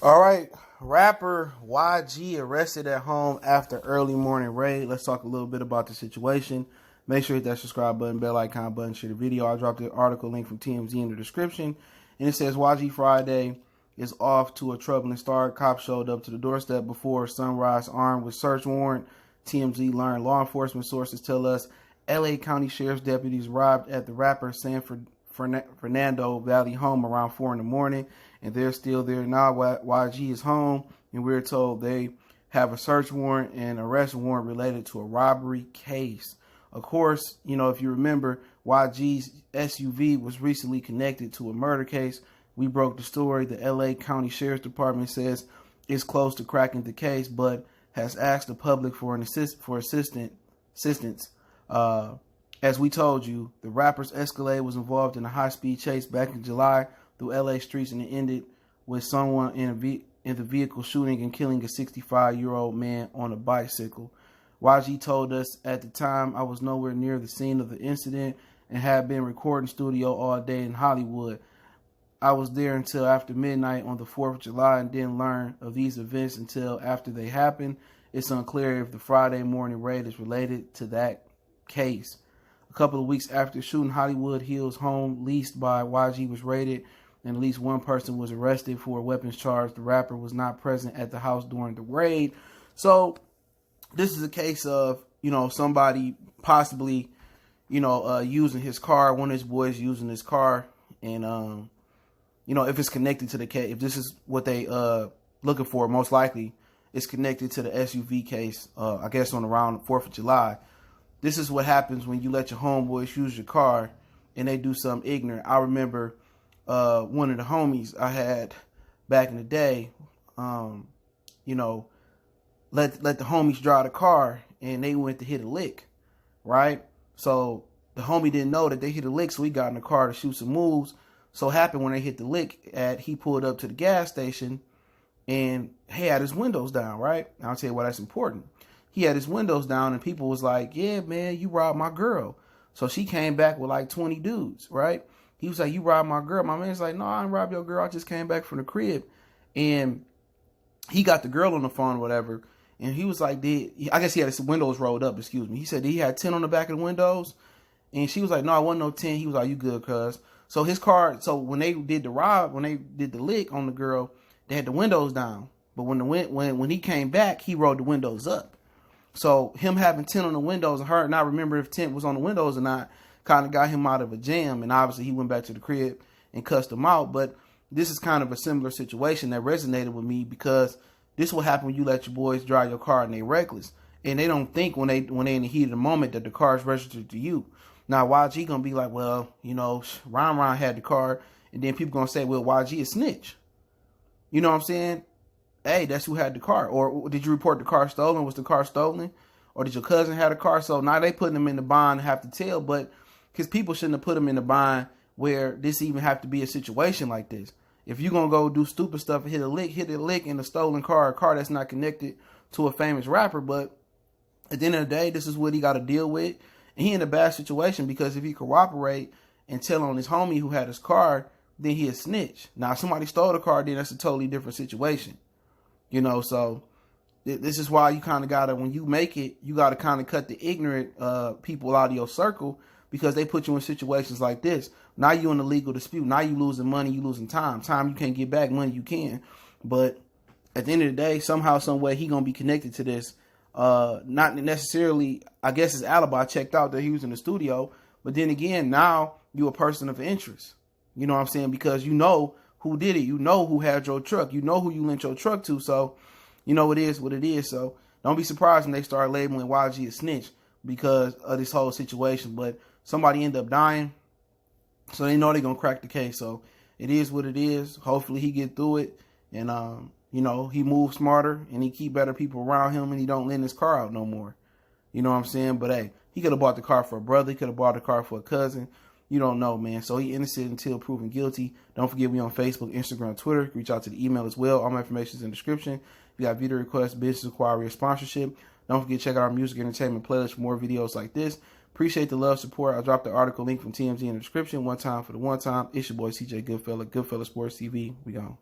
All right, rapper YG arrested at home after early morning raid. Let's talk a little bit about the situation. Make sure you hit that subscribe button, bell icon button, share the video. I dropped the article link from TMZ in the description. And it says YG Friday is off to a troubling start. Cops showed up to the doorstep before sunrise armed with search warrant. TMZ learned law enforcement sources tell us LA County Sheriff's deputies arrived at the rapper Fernando Valley home around 4 in the morning, and they're still there now. YG is home, and we're told they have a search warrant and arrest warrant related to a robbery case. Of course, you know, if you remember, YG's SUV was recently connected to a murder case. We broke the story. The LA County Sheriff's Department says it's close to cracking the case, but has asked the public for assistance. As we told you, the rapper's Escalade was involved in a high-speed chase back in July through LA streets, and it ended with someone in the vehicle shooting and killing a 65-year-old man on a bicycle. YG told us, at the time, I was nowhere near the scene of the incident and had been recording studio all day in Hollywood. I was there until after midnight on the 4th of July and didn't learn of these events until after they happened. It's unclear if the Friday morning raid is related to that case. A couple of weeks after shooting, Hollywood Hills home leased by YG was raided, and at least one person was arrested for a weapons charge. The rapper was not present at the house during the raid. So this is a case of, you know, somebody possibly, you know, using his car, one of his boys using his car, and you know, if it's connected to the case, if this is what they looking for, most likely it's connected to the SUV case, I guess on around the 4th of July. This is what happens when you let your homeboys use your car and they do something ignorant. I remember one of the homies I had back in the day, you know, let the homies drive the car and they went to hit a lick, right? So the homie didn't know that they hit a lick, so he got in the car to shoot some moves. So happened when they hit the lick, he pulled up to the gas station and he had his windows down, right? And I'll tell you why that's important. He had his windows down and people was like, yeah, man, you robbed my girl. So she came back with like 20 dudes, right? He was like, you robbed my girl. My man's like, no, I didn't rob your girl. I just came back from the crib. And he got the girl on the phone or whatever. And he was like, I guess he had his windows rolled up, excuse me. He said he had 10 on the back of the windows. And she was like, no, I wasn't no 10. He was like, you good, cuz. So his car, so when they did the lick on the girl, they had the windows down. But when he came back, he rolled the windows up. So him having 10 on the windows and her not remember if 10 was on the windows or not kind of got him out of a jam. And obviously he went back to the crib and cussed him out. But this is kind of a similar situation that resonated with me because this will happen when you let your boys drive your car and they reckless. And they don't think when they in the heat of the moment that the car is registered to you. Now, YG going to be like, well, you know, Ron had the car. And then people going to say, well, YG is snitch. You know what I'm saying? Hey, that's who had the car. Or did you report the car stolen? Was the car stolen? Or did your cousin have a car? So now they putting them in the bind and have to tell. But because people shouldn't have put them in the bind where this even have to be a situation like this. If you're going to go do stupid stuff and hit a lick in a stolen car, a car that's not connected to a famous rapper. But at the end of the day, this is what he got to deal with. And he in a bad situation because if he cooperate and tell on his homie who had his car, then he a snitch. Now, if somebody stole the car, then that's a totally different situation. You know, so this is why you kind of got to, when you make it, you got to kind of cut the ignorant people out of your circle because they put you in situations like this. Now you in a legal dispute. Now you losing money, you losing time. Time you can't get back, money you can. But at the end of the day, somehow, some way, he going to be connected to this. Not necessarily, I guess his alibi checked out that he was in the studio. But then again, now you a person of interest. You know what I'm saying? Because you know who did it. You know who had your truck. You know who you lent your truck to. So, you know, it is what it is. So, don't be surprised when they start labeling YG a snitch because of this whole situation. But somebody end up dying. So, they know they're going to crack the case. So, it is what it is. Hopefully, he get through it. And, you know, he moves smarter and he keep better people around him and he don't lend his car out no more. You know what I'm saying? But, hey, he could have bought the car for a brother. He could have bought the car for a cousin. You don't know, man. So he innocent until proven guilty. Don't forget we on Facebook, Instagram, Twitter. Reach out to the email as well. All my information is in the description. If you got video requests, business inquiry, or sponsorship, don't forget to check out our music entertainment playlist for more videos like this. Appreciate the love, support. I dropped the article link from TMZ in the description. One time for the one time. It's your boy CJ Goodfella, Goodfella Sports TV. We gone.